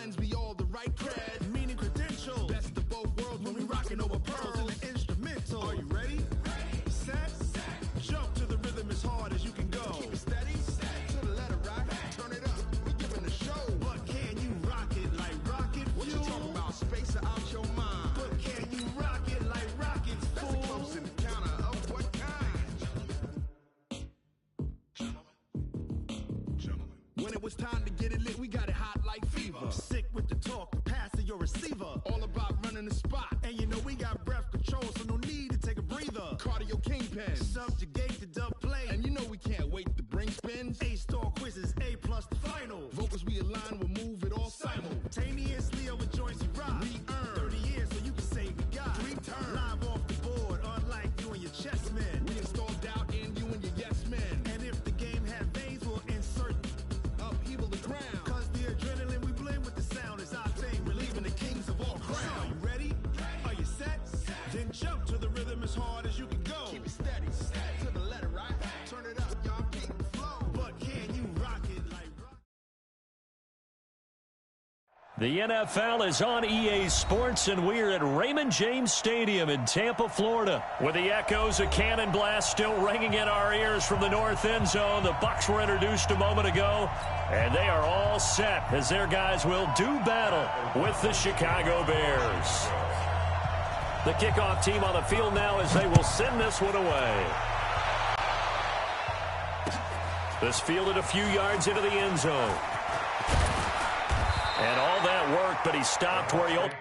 lends me all the right cred, meaning credentials. Best of both worlds when we rockin' over pearls and the instrumental. Are you ready? Set. Jump to the rhythm as hard as you can go. Keep it steady. To the letter right. Turn it up. We giving a show. But can you rock it like rocket fuel? What you talking about? Space out your mind. But can you rock it like rockets, fool? That's a close encounter of what kind? Gentlemen. When it was time to get it lit, we got it hot like fever. Sick with the talk, passing your receiver. All about running the spot. And you know we got breath control, so no need to take a breather. Cardio kingpin. Subjugate the dub play. And you know we can't wait to bring spins. A-star quizzes, A+ the final. Vocals we align, we'll move it all simultaneously over joints you rock. We earn 30 years so you can say we got 3 turns. Live off the board, unlike you and your chess men. We install doubt in you and your yes men. And if the game had veins, we'll insert upheaval the ground. Cause the adrenaline we blend with the sound is our thing. Relieving the kings of all crowns. Are you ready? Are you set? Then jump to the rhythm as hard as you can go. Keep it steady. To the letter right. Turn it up, y'all. Keep the flow. But can you rock it like rock? The NFL is on EA Sports, and we're at Raymond James Stadium in Tampa, Florida. With the echoes of cannon blast still ringing in our ears from the north end zone, the Bucs were introduced a moment ago, and they are all set as their guys will do battle with the Chicago Bears. The kickoff team on the field now as they will send this one away. This fielded a few yards into the end zone. And all that worked, but he stopped where he ultimately...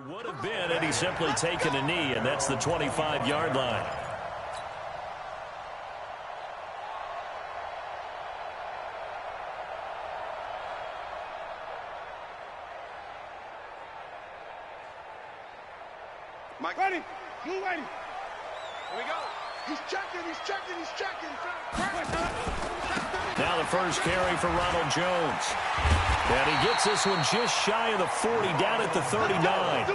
would have been had he simply taken a knee, and that's the 25-yard line. Mike, ready. Blue ready. Here we go. He's checking. Now the first carry for Ronald Jones. And he gets this one just shy of the 40, down at the 39.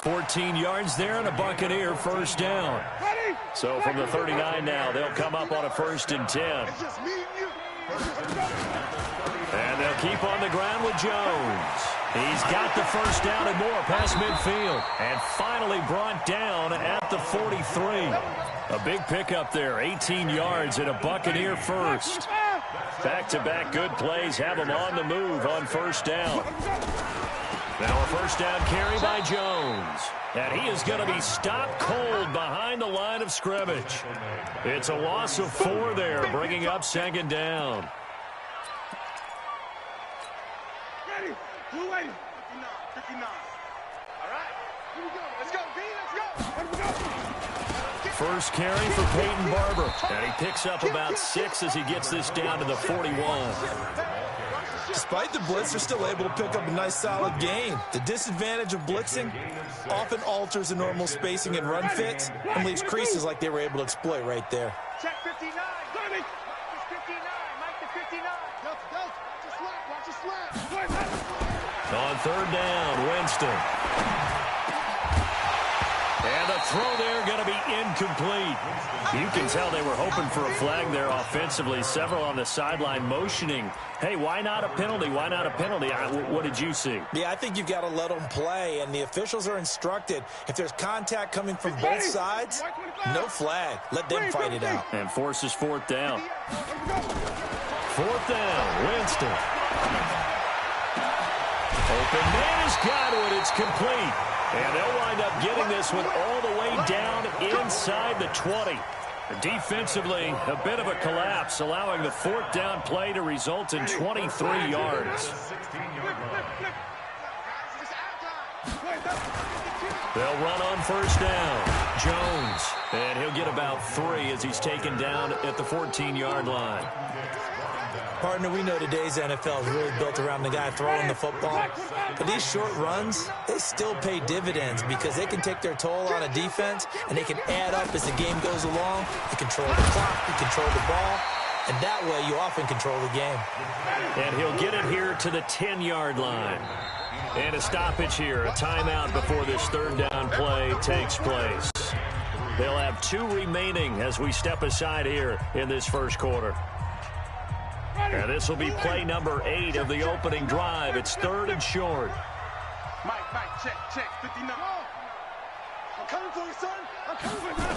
14 yards there and a Buccaneer first down. So from the 39 now, they'll come up on a 1st and 10. And they'll keep on the ground with Jones. He's got the first down and more past midfield. And finally brought down at the 43. A big pickup there, 18 yards and a Buccaneer first. Back-to-back good plays have him on the move on first down. Now a first down carry by Jones. And he is going to be stopped cold behind the line of scrimmage. It's a loss of 4 there, bringing up 2nd down. Ready. Blue ready. 59. All right. Here we go. Let's go, B. Let's go. First carry for Peyton Barber. And he picks up about 6 as he gets this down to the 41. Despite the blitz, they're still able to pick up a nice solid gain. The disadvantage of blitzing often alters the normal spacing and run fits and leaves creases like they were able to exploit right there. Check 59. Ready. Mike the 59. Mike the 59. Watch the slap. On 3rd down, Winston. And the throw there going to be incomplete. You can tell they were hoping for a flag there offensively. Several on the sideline motioning, hey, why not a penalty? Why not a penalty? What did you see? Yeah, I think you've got to let them play, and the officials are instructed. If there's contact coming from both sides, no flag. Let them fight it out. And forces 4th down. 4th down, Winston. Open man is Godwin. It's complete. And they'll wind up getting this one all the way down inside the 20. Defensively, a bit of a collapse, allowing the fourth down play to result in 23 yards. They'll run on first down. Jones, and he'll get about 3 as he's taken down at the 14-yard line. Partner, we know today's NFL is really built around the guy throwing the football. But these short runs, they still pay dividends because they can take their toll on a defense, and they can add up as the game goes along. You control the clock, you control the ball, and that way you often control the game. And he'll get it here to the 10-yard line. And a stoppage here, a timeout before this third down play takes place. They'll have 2 remaining as we step aside here in this first quarter. And this will be play number 8 of the opening drive. It's 3rd and short. Mike, check, 59. I'm coming for you, son. I'm coming for you.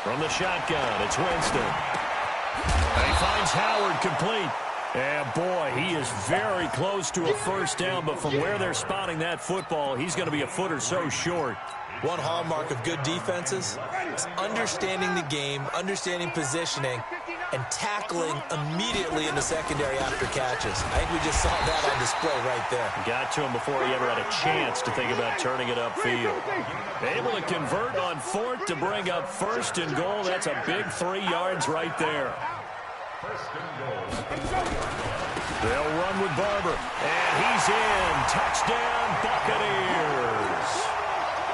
From the shotgun, it's Winston. And he finds Howard complete. And, boy, he is very close to a first down, but from where they're spotting that football, he's going to be a foot or so short. One hallmark of good defenses is understanding the game, understanding positioning, and tackling immediately in the secondary after catches. I think we just saw that on display right there. Got to him before he ever had a chance to think about turning it upfield. Able to convert on 4th to bring up 1st and goal. That's a big 3 yards right there. They'll run with Barber, and he's in. Touchdown, Buccaneers.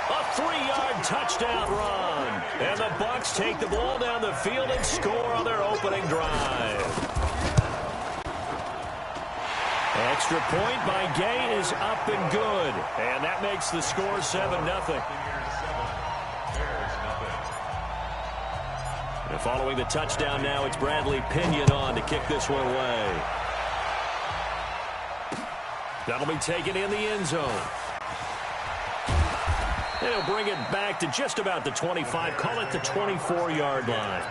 A 3-yard touchdown run. And the Bucs take the ball down the field and score on their opening drive. Extra point by Gay is up and good. And that makes the score 7-0. And following the touchdown now, it's Bradley Pinion on to kick this one away. That'll be taken in the end zone. They'll bring it back to just about the 25. Call it the 24-yard line.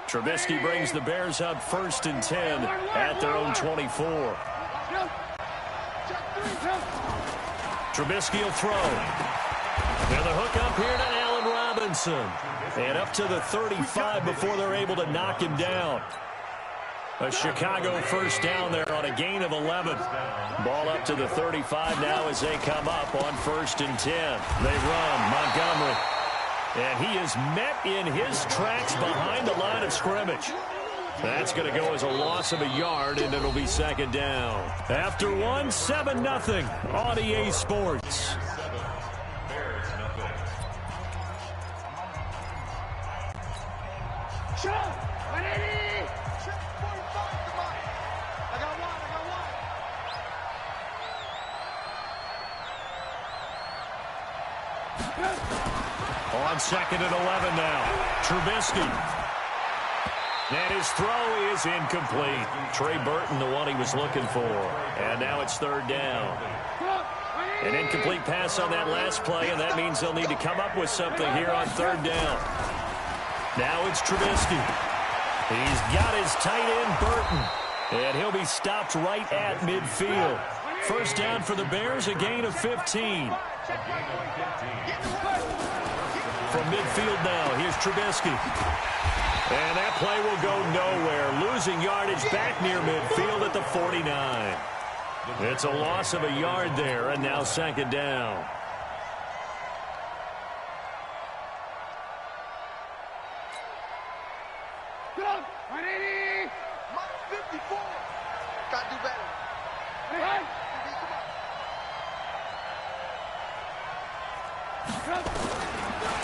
Trubisky brings the Bears up 1st and 10 at their own 24. Trubisky will throw. And the hook up here to Allen Robinson. And up to the 35 before they're able to knock him down. A Chicago first down there on a gain of 11. Ball up to the 35 now as they come up on 1st and 10. They run Montgomery. And he is met in his tracks behind the line of scrimmage. That's going to go as a loss of a yard, and it'll be 2nd down. After 7-0 on EA Sports. On 2nd and 11 now. Trubisky. And his throw is incomplete. Trey Burton, the one he was looking for. And now it's 3rd down. An incomplete pass on that last play, and that means they'll need to come up with something here on 3rd down. Now it's Trubisky. He's got his tight end, Burton. And he'll be stopped right at midfield. First down for the Bears, a gain of 15. From midfield now, here's Trubisky. And that play will go nowhere. Losing yardage back near midfield at the 49. It's a loss of a yard there, and now 2nd down. Ready? 54. Got to do better.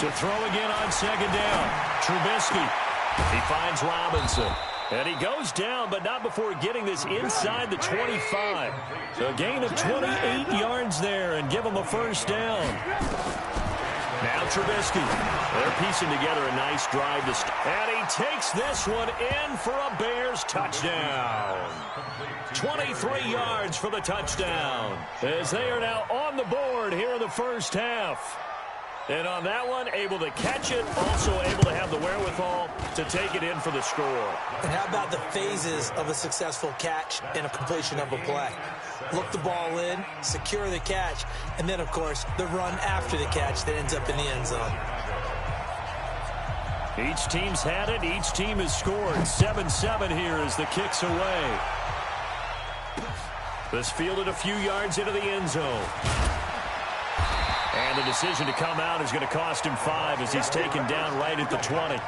To throw again on 2nd down. Trubisky. He finds Robinson. And he goes down, but not before getting this inside the 25. So a gain of 28 yards there and give him a first down. Now Trubisky. They're piecing together a nice drive to start. And he takes this one in for a Bears touchdown. 23 yards for the touchdown. As they are now on the board here in the first half. And on that one, able to catch it, also able to have the wherewithal to take it in for the score. And how about the phases of a successful catch and a completion of a play? Look the ball in, secure the catch, and then, of course, the run after the catch that ends up in the end zone. Each team's had it. Each team has scored. 7-7 here as the kick's away. This fielded a few yards into the end zone. And the decision to come out is going to cost him 5 as he's taken down right at the 20.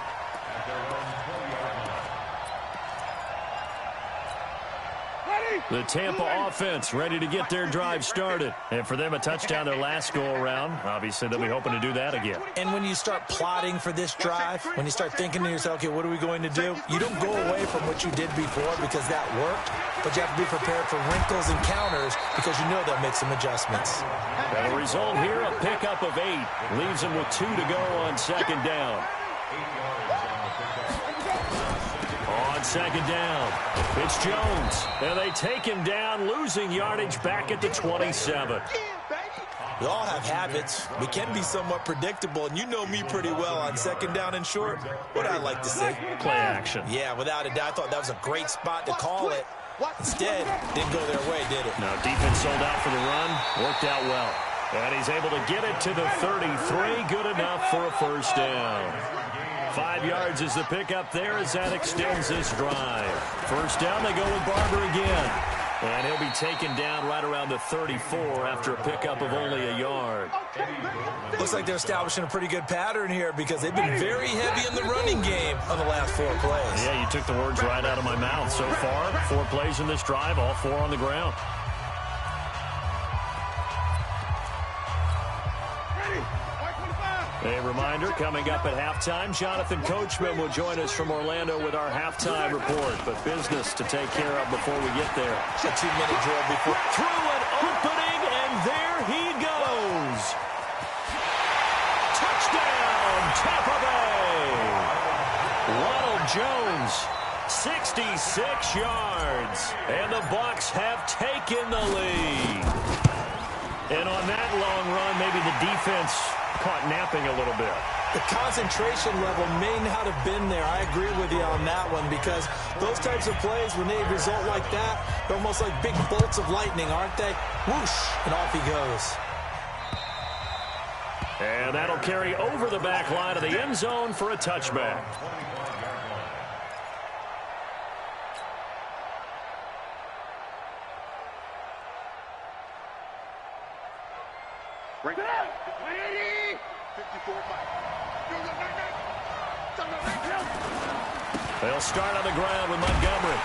The Tampa offense ready to get their drive started. And for them, a touchdown their last go-around. Obviously, they'll be hoping to do that again. And when you start plotting for this drive, when you start thinking to yourself, okay, what are we going to do? You don't go away from what you did before because that worked, but you have to be prepared for wrinkles and counters because you know they'll make some adjustments. And the result here, a pickup of 8. Leaves them with 2 to go on second down. On second down, it's Jones. And they take him down, losing yardage back at the 27. We all have habits. We can be somewhat predictable, and you know me pretty well on second down and short. What I like to see? Play action. Yeah, without a doubt. I thought that was a great spot to call it. Instead, didn't go their way, did it? No, defense sold out for the run. Worked out well. And he's able to get it to the 33. Good enough for a first down. 5 yards is the pickup there as that extends this drive. First down, they go with Barber again. And he'll be taken down right around the 34 after a pickup of only a yard. Looks like they're establishing a pretty good pattern here because they've been very heavy in the running game on the last 4 plays. Yeah, you took the words right out of my mouth. So far, 4 plays in this drive, all 4 on the ground. A reminder, coming up at halftime, Jonathan Coachman will join us from Orlando with our halftime report. But business to take care of before we get there. A 2-minute drill before. Through an opening, and there he goes. Touchdown, Tampa Bay. Ronald Jones, 66 yards. And the Bucs have taken the lead. And on that long run, maybe the defense caught napping a little bit. The concentration level may not have been there. I agree with you on that one because those types of plays, when they result like that, they're almost like big bolts of lightning, aren't they? Whoosh, and off he goes. And that'll carry over the back line of the end zone for a touchback. Bring it out. 54. They'll start on the ground with Montgomery.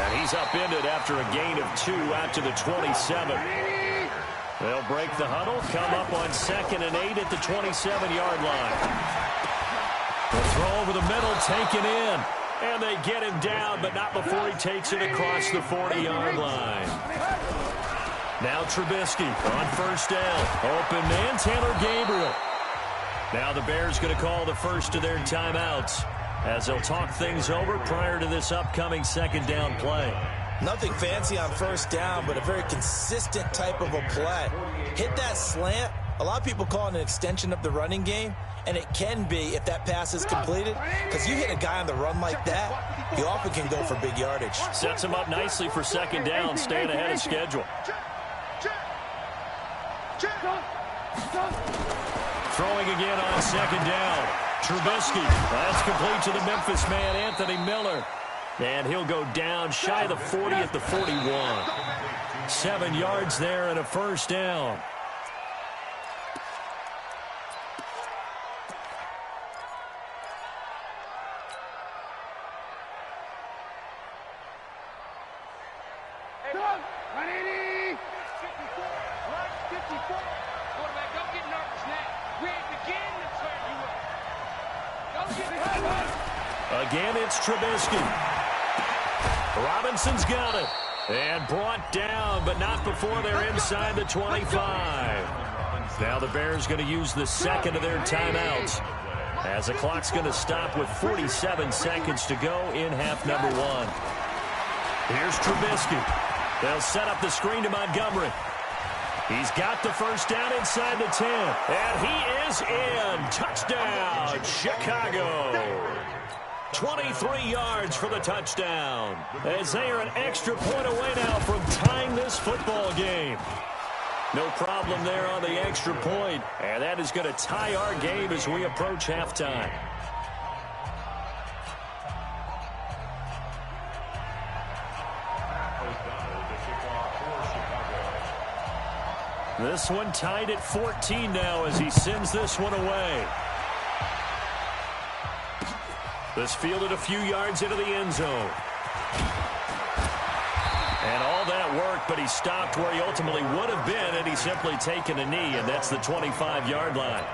And he's upended after a gain of 2 out to the 27. They'll break the huddle, come up on 2nd and 8 at the 27-yard line. The throw over the middle, taken in. And they get him down, but not before he takes it across the 40-yard line. Now Trubisky on first down. Open man, Taylor Gabriel. Now the Bears going to call the first of their timeouts as they'll talk things over prior to this upcoming second down play. Nothing fancy on first down, but a very consistent type of a play. Hit that slant. A lot of people call it an extension of the running game, and it can be if that pass is completed, because you hit a guy on the run like that, you often can go for big yardage. Sets him up nicely for second down, staying ahead of schedule. Throwing again on second down. Trubisky. That's complete to the Memphis man, Anthony Miller. And he'll go down shy of the 40 at the 41. 7 yards there and a first down. Again, it's Trubisky. Robinson's got it. And brought down, but not before they're inside the 25. Now the Bears going to use the second of their timeouts as the clock's going to stop with 47 seconds to go in half number 1. Here's Trubisky. They'll set up the screen to Montgomery. He's got the first down inside the 10. And he is in. Touchdown, Chicago. 23 yards for the touchdown. As they are an extra point away now from tying this football game. No problem there on the extra point. And that is going to tie our game as we approach halftime. This one tied at 14 now as he sends this one away. This fielded a few yards into the end zone. And all that worked, but he stopped where he ultimately would have been had he simply taken a knee, and that's the 25-yard line.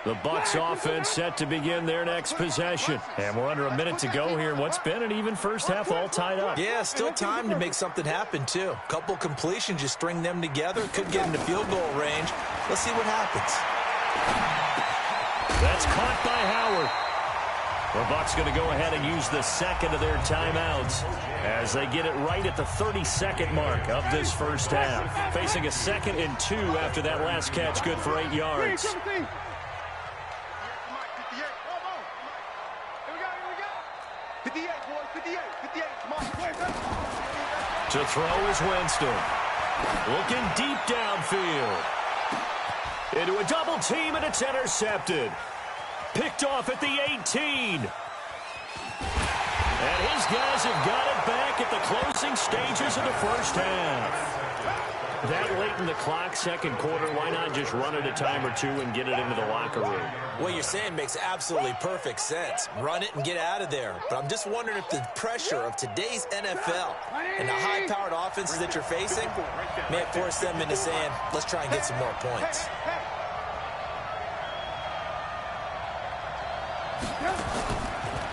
The Bucs offense set to begin their next possession. And we're under a minute to go here in what's been an even first half, all tied up. Yeah, still time to make something happen, too. Couple completions, just string them together. Could get into field goal range. Let's see what happens. That's caught by Howard. The Bucs going to go ahead and use the second of their timeouts as they get it right at the 32nd mark of this first half. Facing a 2nd and 2 after that last catch, good for 8 yards. To throw is Winston. Looking deep downfield. Into a double team, and it's intercepted. Picked off at the 18. And his guys have got it back at the closing stages of the first half. That late in the clock, second quarter, why not just run it a time or two and get it into the locker room? What you're saying makes absolutely perfect sense. Run it and get out of there. But I'm just wondering if the pressure of today's NFL and the high-powered offenses that you're facing may force them into saying, let's try and get some more points.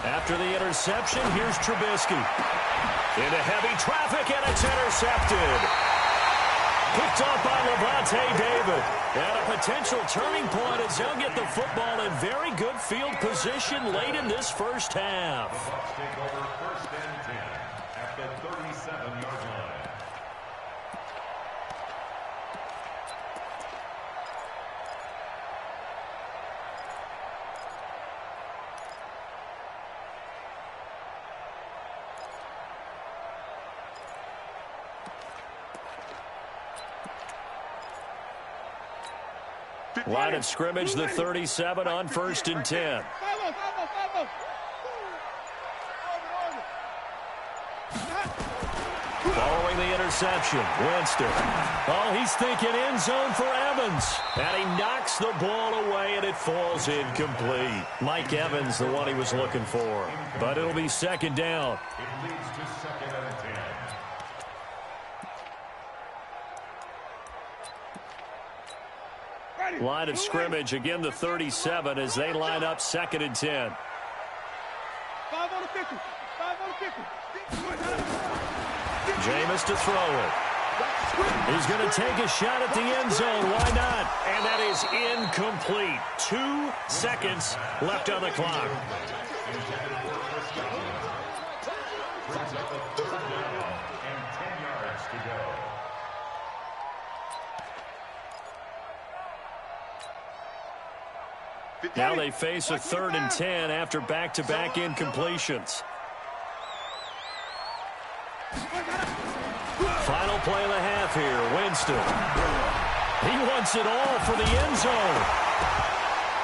After the interception, here's Trubisky. Into heavy traffic, and it's intercepted. Picked off by Levante David. And a potential turning point as they'll get the football in very good field position late in this first half. Take over first and 10 at the 37-yard line. Line of scrimmage, the 37 on first and 10. Following the interception, Winston. Oh, he's thinking end zone for Evans. And he knocks the ball away, and it falls incomplete. Mike Evans, the one he was looking for. But it'll be second down. It leads to second and 10. Line of scrimmage, again the 37 as they line up second and 10. 5 on the 50. 5 on the 50. Jameis to throw it. He's going to take a shot at the end zone. Why not? And that is incomplete. 2 seconds left on the clock. Brings up the 3rd down and 10 yards to go. Now they face a 3rd and 10 after back-to-back incompletions. Final play of the half here, Winston. He wants it all for the end zone.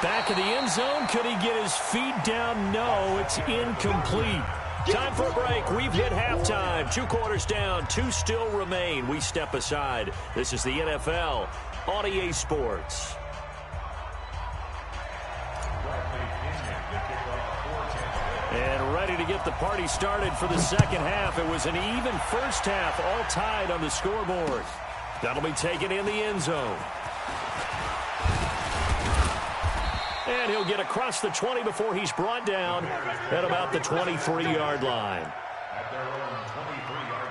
Back of the end zone, could he get his feet down? No, it's incomplete. Time for a break. We've hit halftime. 2 quarters down, 2 still remain. We step aside. This is the NFL on EA Sports. And ready to get the party started for the second half. It was an even first half, all tied on the scoreboard. That'll be taken in the end zone. And he'll get across the 20 before he's brought down at about the 23-yard line. At their own 23-yard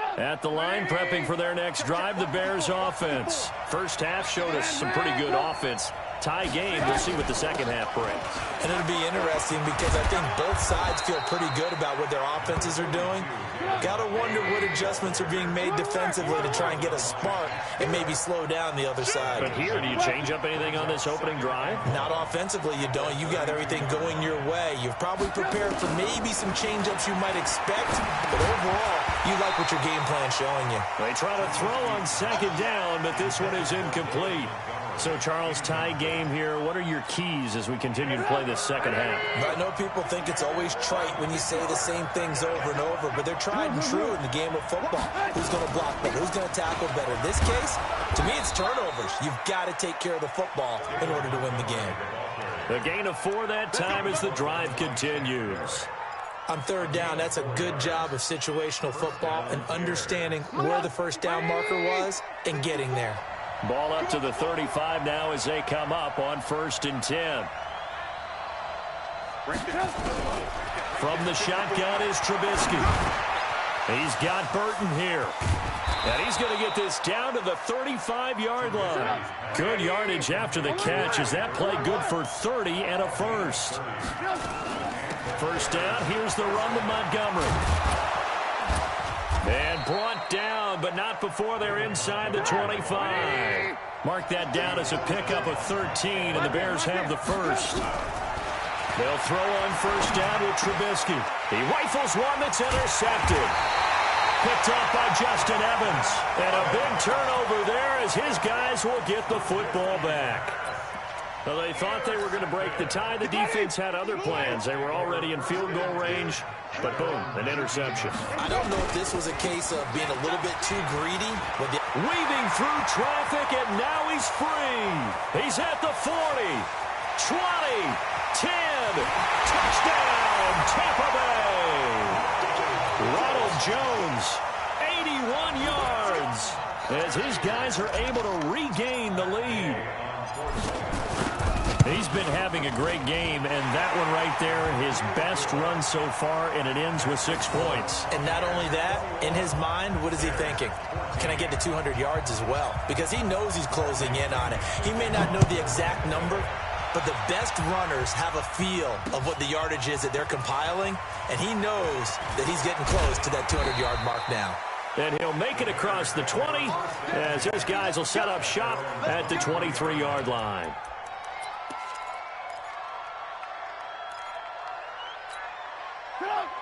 line. At the line, prepping for their next drive, the Bears offense. First half showed us some pretty good offense. Tie game, we'll see what the second half brings. And it'll be interesting because I think both sides feel pretty good about what their offenses are doing. Got to wonder what adjustments are being made defensively to try and get a spark and maybe slow down the other side. But here, do you change up anything on this opening drive? Not offensively, you don't. You got everything going your way. You've probably prepared for maybe some change-ups you might expect, but overall, you like what your game plan's showing you. They try to throw on second down, but this one is incomplete. So, Charles, tie game here. What are your keys as we continue to play this second half? I know people think it's always trite when you say the same things over and over, but they're tried and true in the game of football. Who's going to block better? Who's going to tackle better? In this case, to me, it's turnovers. You've got to take care of the football in order to win the game. The gain of 4 that time as the drive continues. On third down, that's a good job of situational football and understanding where the first down marker was and getting there. Ball up to the 35 now as they come up on 1st and 10. From the shotgun is Trubisky. He's got Burton here. And he's going to get this down to the 35-yard line. Good yardage after the catch as that play good for 30 and a first. First down, here's the run to Montgomery. And brought down, but not before they're inside the 25. Mark that down as a pickup of 13, and the Bears have the first. They'll throw on first down with Trubisky. He rifles one that's intercepted. Picked off by Justin Evans. And a big turnover there as his guys will get the football back. Well, they thought they were going to break the tie. The defense had other plans. They were already in field goal range, but boom, an interception. I don't know if this was a case of being a little bit too greedy. Weaving through traffic, and now he's free. He's at the 40, 20, 10, touchdown, Tampa Bay. Ronald Jones, 81 yards, as his guys are able to regain the lead. He's been having a great game, and that one right there, his best run so far, and it ends with 6 points. And not only that, in his mind, what is he thinking? Can I get to 200 yards as well? Because he knows he's closing in on it. He may not know the exact number, but the best runners have a feel of what the yardage is that they're compiling, and he knows that he's getting close to that 200-yard mark now. And he'll make it across the 20 as his guys will set up shop at the 23-yard line.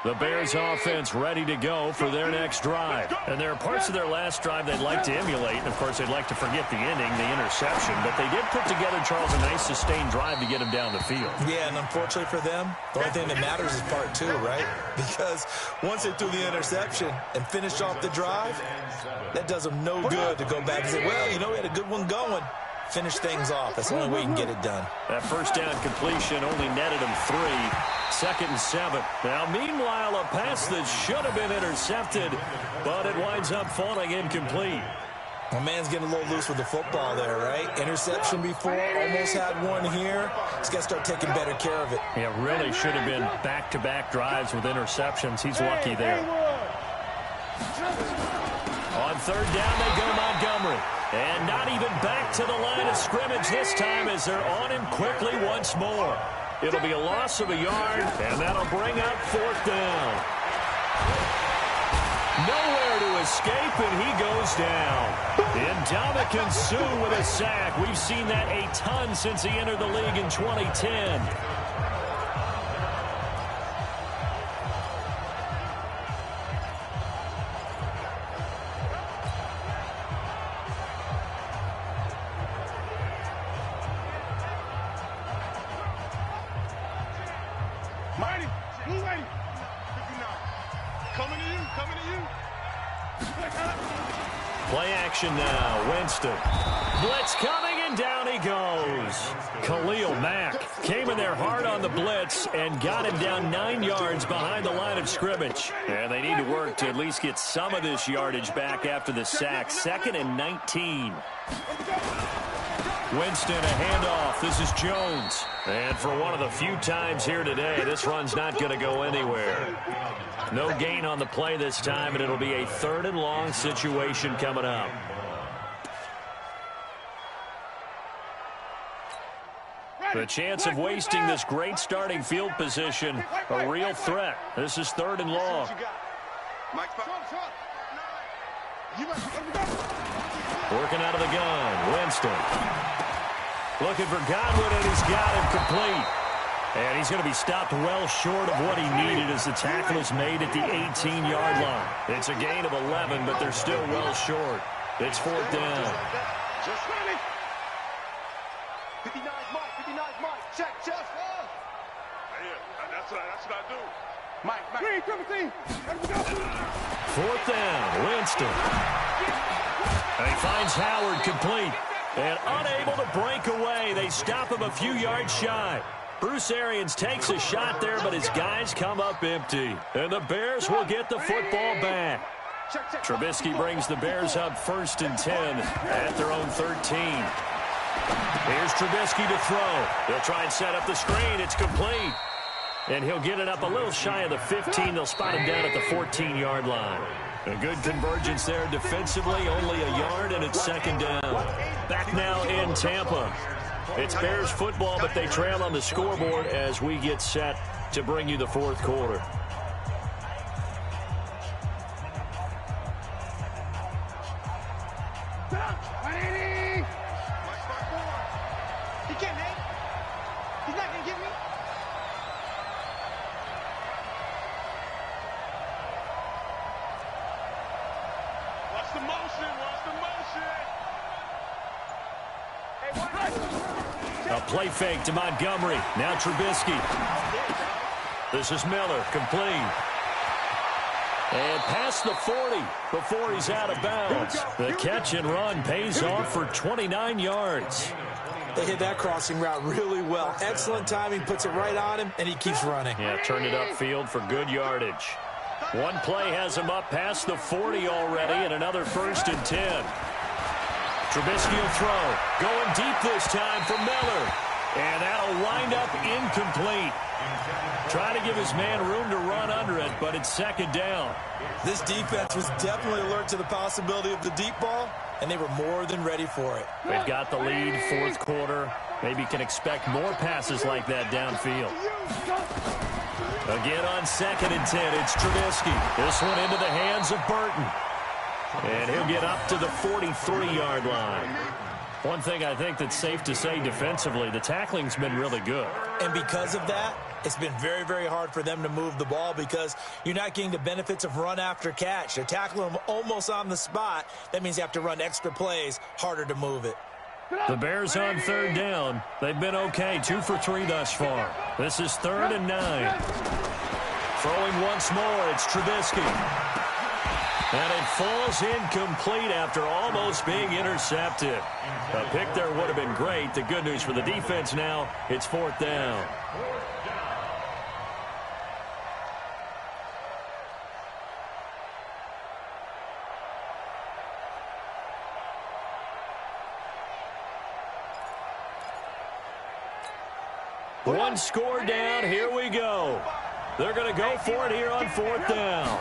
The Bears offense ready to go for their next drive. And there are parts of their last drive they'd like to emulate. And, of course, they'd like to forget the inning, the interception. But they did put together, Charles, a nice sustained drive to get him down the field. Yeah, and unfortunately for them, the only thing that matters is part 2, right? Because once they threw the interception and finished off the drive, that does them no good to go back and say, well, you know, we had a good one going. Finish things off. That's the only way you can get it done. That first down completion only netted him 3. 2nd and 7. Now, meanwhile, a pass that should have been intercepted, but it winds up falling incomplete. My man's getting a little loose with the football there, right? Interception before, almost had one here. He's got to start taking better care of it. Yeah, really should have been back-to-back drives with interceptions. He's lucky there. On third down, they go Montgomery. And not even back to the line of scrimmage this time as they're on him quickly once more. It'll be a loss of a yard, and that'll bring up 4th down. Nowhere to escape, and he goes down. Ndamukong Suh with a sack. We've seen that a ton since he entered the league in 2010. Play action now. Winston. Blitz coming, and down he goes. Khalil Mack came in there hard on the blitz and got him down 9 yards behind the line of scrimmage. And they need to work to at least get some of this yardage back after the sack. 2nd and 19. Winston, a handoff. This is Jones. And for one of the few times here today, this run's not going to go anywhere. No gain on the play this time, and it'll be a 3rd and long situation coming up. The chance of wasting this great starting field position, a real threat. This is 3rd and long. Working out of the gun, Winston. Looking for Godwin, and he's got him complete. And he's going to be stopped well short of what he needed as the tackle is made at the 18-yard line. It's a gain of 11, but they're still well short. It's 4th down. Just ready. 59's Mike. 59's Mike. Check. That's what I do. Mike. Green, 17. 4th down, Winston. And he finds Howard complete. And unable to break away. They stop him a few yards shy. Bruce Arians takes a shot there, but his guys come up empty. And the Bears will get the football back. Trubisky brings the Bears up 1st and 10 at their own 13. Here's Trubisky to throw. They'll try and set up the screen. It's complete. And he'll get it up a little shy of the 15. They'll spot him down at the 14-yard line. A good convergence there defensively, only a yard, and it's 2nd down. Back now in Tampa. It's Bears football, but they trail on the scoreboard as we get set to bring you the 4th quarter. He can't hang. He's not going to get me. Watch the motion. A play fake to Montgomery. Now Trubisky. This is Miller, complete. And past the 40 before he's out of bounds. The catch and run pays off for 29 yards. They hit that crossing route really well. Excellent timing, puts it right on him, and he keeps running. Yeah, turned it upfield for good yardage. One play has him up past the 40 already, and another 1st and 10. Trubisky will throw. Going deep this time for Miller. And that'll wind up incomplete. Trying to give his man room to run under it, but it's 2nd down. This defense was definitely alert to the possibility of the deep ball, and they were more than ready for it. They've got the lead, 4th quarter. Maybe can expect more passes like that downfield. Again on 2nd and 10, it's Trubisky. This one into the hands of Burton. And he'll get up to the 43-yard line. One thing I think that's safe to say defensively, the tackling's been really good. And because of that, it's been very, very hard for them to move the ball because you're not getting the benefits of run after catch. They're tackling them almost on the spot. That means you have to run extra plays, harder to move it. The Bears on 3rd down. They've been okay, 2 for 3 thus far. This is 3rd and 9. Throwing once more, it's Trubisky. And it falls incomplete after almost being intercepted. A pick there would have been great. The good news for the defense now, it's 4th down. One score down. Here we go. They're going to go for it here on 4th down.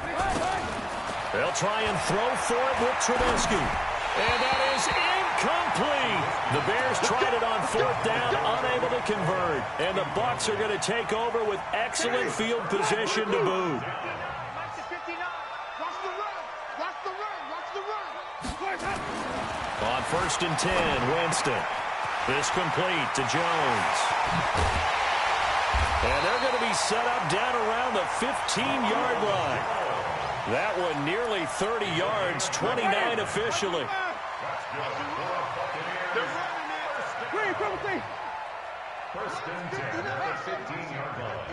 They'll try and throw for it with Trubisky. And that is incomplete. The Bears tried it on 4th down, unable to convert. And the Bucs are going to take over with excellent field position to boot. On 1st and 10, Winston. This complete to Jones. And they're going to be set up down around the 15-yard line. That one nearly 30 yards, 29 officially. First and 10 at the 15-yard line.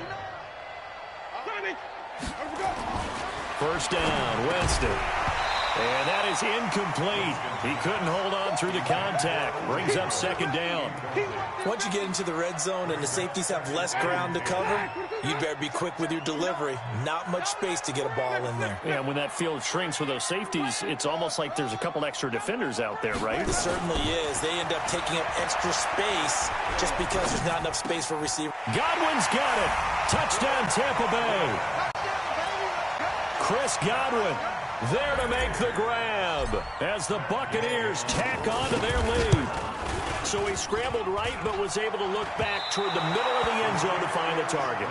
First down, Winston. And that is incomplete. He couldn't hold on through the contact. Brings up second down. Once you get into the red zone and the safeties have less ground to cover, you'd better be quick with your delivery. Not much space to get a ball in there. Yeah, when that field shrinks with those safeties, it's almost like there's a couple extra defenders out there, right? It certainly is. They end up taking up extra space just because there's not enough space for receiver. Godwin's got it. Touchdown, Tampa Bay. Chris Godwin there to make the grab as the Buccaneers tack on to their lead. So he scrambled right but was able to look back toward the middle of the end zone to find the target.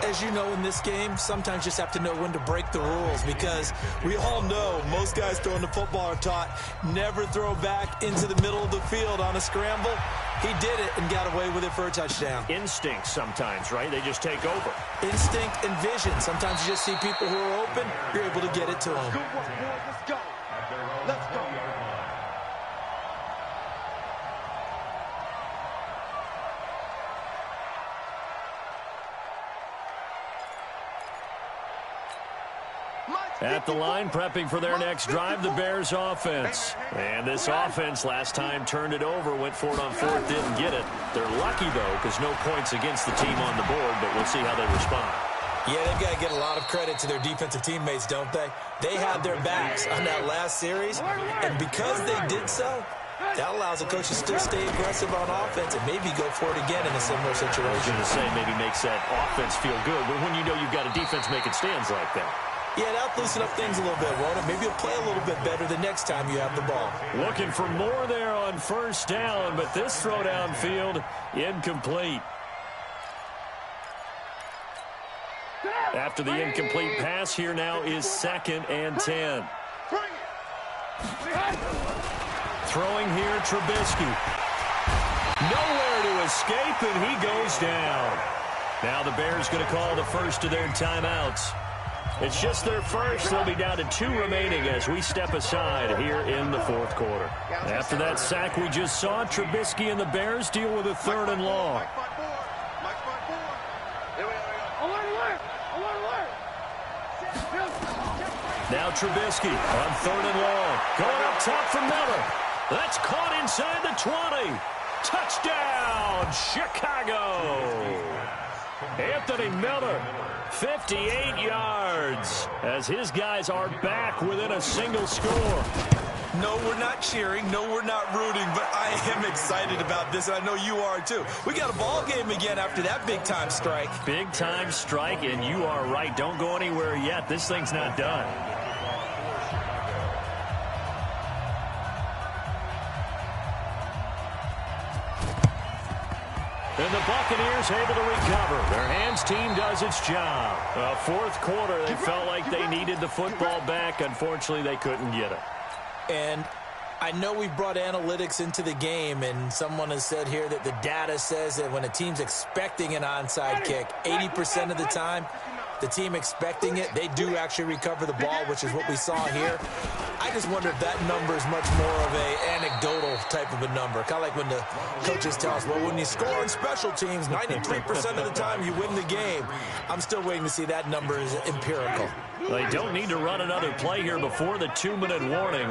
As you know, in this game, sometimes you just have to know when to break the rules, because we all know most guys throwing the football are taught never throw back into the middle of the field on a scramble. He did it and got away with it for a touchdown. Instinct sometimes, right? They just take over. Instinct and vision. Sometimes you just see people who are open, you're able to get it to them. Good work, boys. Let's go. Let's go. At the line, prepping for their next drive, the Bears offense. And this offense last time turned it over, went for it on fourth, didn't get it. They're lucky, though, because no points against the team on the board, but we'll see how they respond. Yeah, they've got to get a lot of credit to their defensive teammates, don't they? They had their backs on that last series, and because they did so, that allows the coach to still stay aggressive on offense and maybe go for it again in a similar situation. I was going to say, maybe makes that offense feel good, but when you know you've got a defense making stands like that. Yeah, that'll loosen up things a little bit, won't it? Maybe you'll play a little bit better the next time you have the ball. Looking for more there on first down, but this throw downfield incomplete. After the incomplete pass, here now is 2nd and 10. Throwing here, Trubisky. Nowhere to escape, and he goes down. Now the Bears going to call the first of their timeouts. It's just their first. They'll be down to 2 remaining as we step aside here in the fourth quarter. After that sack we just saw, Trubisky and the Bears deal with a 3rd and long. Now Trubisky on 3rd and long. Going up top for Miller. That's caught inside the 20. Touchdown, Chicago. Anthony Miller, 58 yards, as his guys are back within a single score. No, we're not cheering. No, we're not rooting, but I am excited about this, and I know you are too. We got a ball game again after that big-time strike. Big-time strike, and you are right. Don't go anywhere yet. This thing's not done. And the Buccaneers able to recover. Their hands team does its job. Fourth quarter, they felt like they needed the football back. Unfortunately, they couldn't get it. And I know we've brought analytics into the game, and someone has said here that the data says that when a team's expecting an onside kick, 80% of the time, the team expecting it, they do actually recover the ball, which is what we saw here. I just wonder if that number is much more of a anecdotal type of a number. Kind of like when the coaches tell us, well, when you score on special teams, 93% of the time you win the game. I'm still waiting to see that number is empirical. They don't need to run another play here before the 2-minute warning.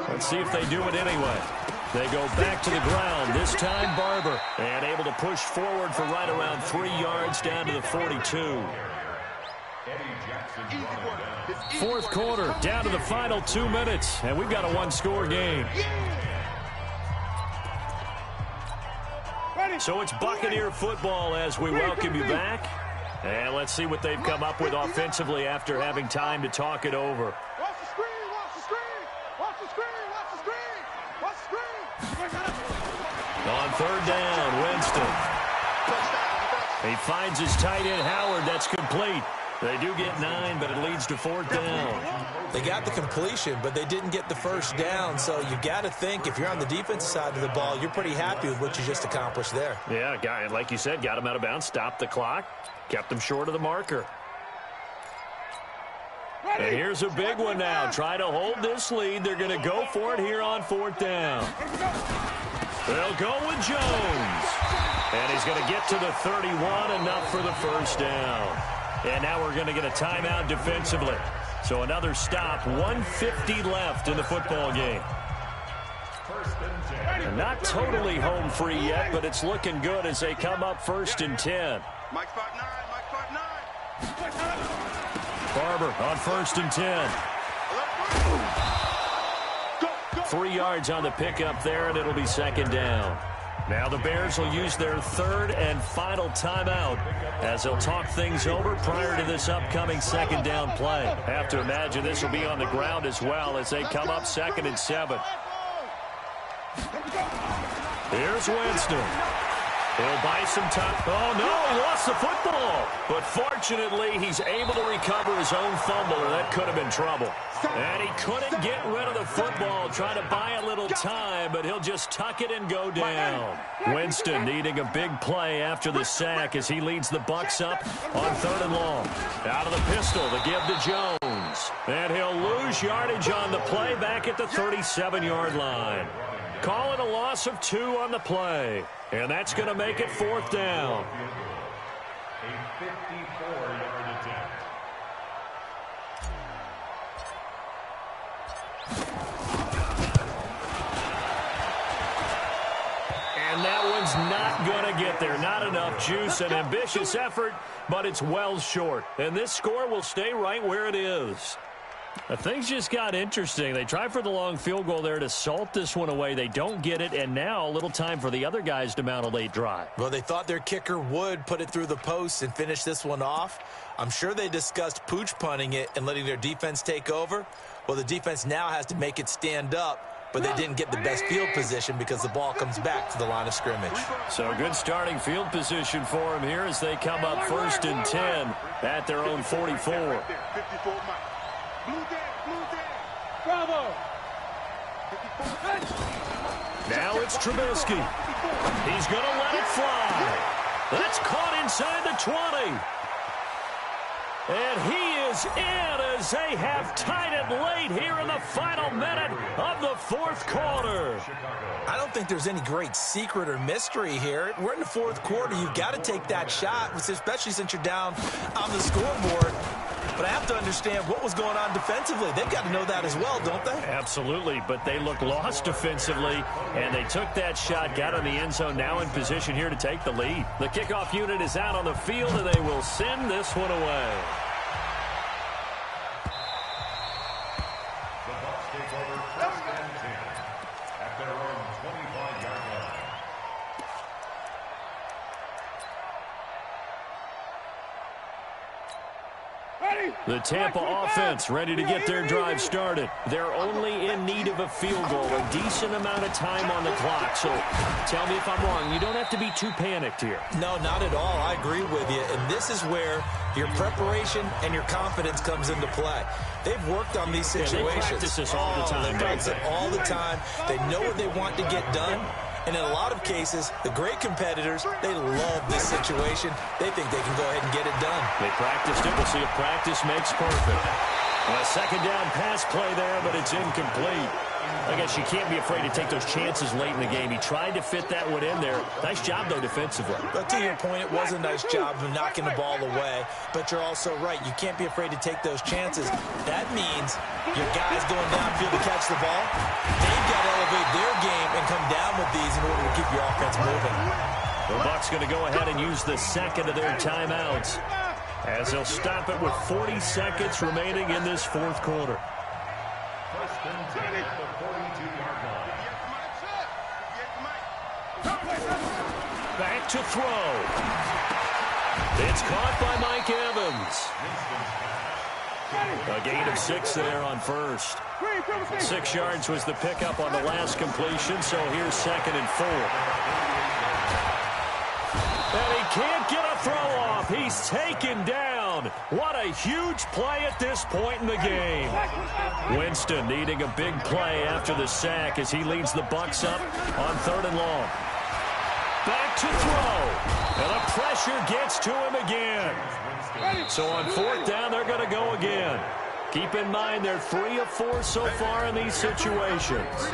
Let's see if they do it anyway. They go back to the ground, this time Barber, and able to push forward for right around 3 yards down to the 42. Fourth quarter, down to the final 2 minutes, and we've got a 1-score game. So it's Buccaneer football as we welcome you back. And let's see what they've come up with offensively after having time to talk it over. Watch the screen, watch the screen, watch the screen, watch the screen, watch the screen. On 3rd down, Winston. He finds his tight end, Howard. That's complete. They do get 9, but it leads to 4th down. They got the completion, but they didn't get the first down. So you got to think, if you're on the defensive side of the ball, you're pretty happy with what you just accomplished there. Yeah, guy, like you said, got him out of bounds, stopped the clock, kept him short of the marker. And here's a big one now. Try to hold this lead. They're going to go for it here on 4th down. They'll go with Jones. And he's going to get to the 31, enough for the first down. And now we're going to get a timeout defensively. So another stop, 1:50 left in the football game. And not totally home free yet, but it's looking good as they come up 1st and 10. Mike 5'9", Mike 5'9". Barber on 1st and 10. 3 yards on the pickup there, and it'll be 2nd down. Now the Bears will use their 3rd and final timeout as they'll talk things over prior to this upcoming 2nd down play. Have to imagine this will be on the ground as well as they come up 2nd and 7. Here's Winston. He'll buy some time. Oh, no, he lost the football. But fortunately, he's able to recover his own fumble, or that could have been trouble. And he couldn't get rid of the football, trying to buy a little time, but he'll just tuck it and go down. Winston needing a big play after the sack as he leads the Bucs up on 3rd and long. Out of the pistol, the give to Jones. And he'll lose yardage on the play back at the 37-yard line. Calling a loss of 2 on the play. And that's going to make it 4th down. A 54-yard attempt. And that one's not going to get there. Not enough juice. An ambitious effort, but it's well short. And this score will stay right where it is. Things just got interesting. They try for the long field goal there to salt this one away. They don't get it, and now a little time for the other guys to mount a late drive. Well, they thought their kicker would put it through the post and finish this one off. I'm sure they discussed pooch punting it and letting their defense take over. Well, the defense now has to make it stand up, but they didn't get the best field position because the ball comes back to the line of scrimmage. So good starting field position for them here as they come up 1st and 10 at their own 44. Bravo! Now it's Trubisky. He's going to let it fly. That's caught inside the 20. And he is in as they have tied it late here in the final minute of the 4th quarter. I don't think there's any great secret or mystery here. We're in the 4th quarter. You've got to take that shot, especially since you're down on the scoreboard. But I have to understand what was going on defensively. They've got to know that as well, don't they? Absolutely, but they look lost defensively, and they took that shot, got in the end zone, now in position here to take the lead. The kickoff unit is out on the field, and they will send this one away. The Bucs take over 1st and 10 at their own 25-yard line. The Tampa offense ready to get their drive started. They're only in need of a field goal, a decent amount of time on the clock. So tell me if I'm wrong. You don't have to be too panicked here. No, not at all. I agree with you. And this is where your preparation and your confidence comes into play. They've worked on these situations. They practice this all the time. They practice it all the time. They know what they want to get done. And in a lot of cases, the great competitors, they love this situation. They think they can go ahead and get it done. They practiced it. We'll see if practice makes perfect. A 2nd down pass play there, but it's incomplete. I guess you can't be afraid to take those chances late in the game. He tried to fit that one in there. Nice job, though, defensively. But to your point, it was a nice job of knocking the ball away. But you're also right. You can't be afraid to take those chances. That means your guys going downfield to catch the ball, they've got to elevate their game and come down with these in order to keep your offense moving. The Bucs going to go ahead and use the 2nd of their timeouts as they'll stop it with 40 seconds remaining in this 4th quarter. 1st and 10 at the 42-yard line. Back to throw. It's caught by Mike Evans. A gain of 6 there on 1st. 6 yards was the pickup on the last completion, so here's 2nd and 4. And he can't get a throw off. He's taken down. What a huge play at this point in the game. Winston needing a big play after the sack as he leads the Bucs up on 3rd and long. Back to throw. And the pressure gets to him again. So on 4th down, they're going to go again. Keep in mind they're 3 of 4 so far in these situations.